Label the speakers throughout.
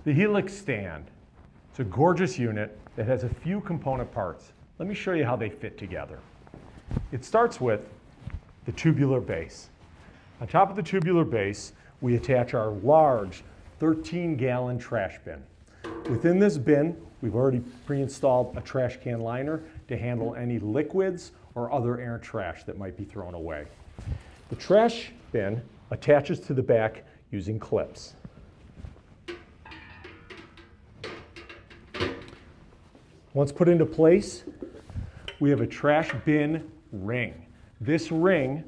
Speaker 1: The Helix stand. It's a gorgeous unit that has a few component parts. Let me show you how they fit together. It starts with the tubular base. On top of the tubular base, we attach our large 13-gallon trash bin. Within this bin, we've already pre-installed a trash can liner to handle any liquids or other errant trash that might be thrown away. The trash bin attaches to the back using clips. Once put into place, we have a trash bin ring. This ring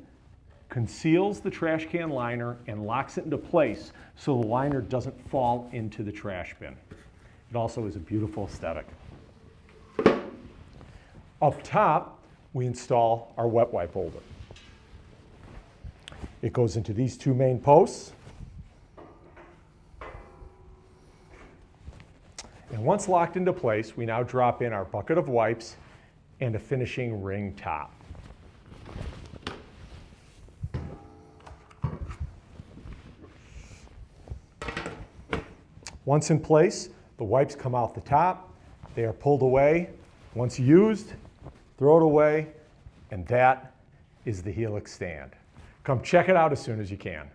Speaker 1: conceals the trash can liner and locks it into place so the liner doesn't fall into the trash bin. It also is a beautiful aesthetic. Up top, we install our wet wipe holder. It goes into these two main posts. And once locked into place, we now drop in our bucket of wipes and a finishing ring top. Once in place, the wipes come out the top, they are pulled away. Once used, throw it away, and that is the Helix stand. Come check it out as soon as you can.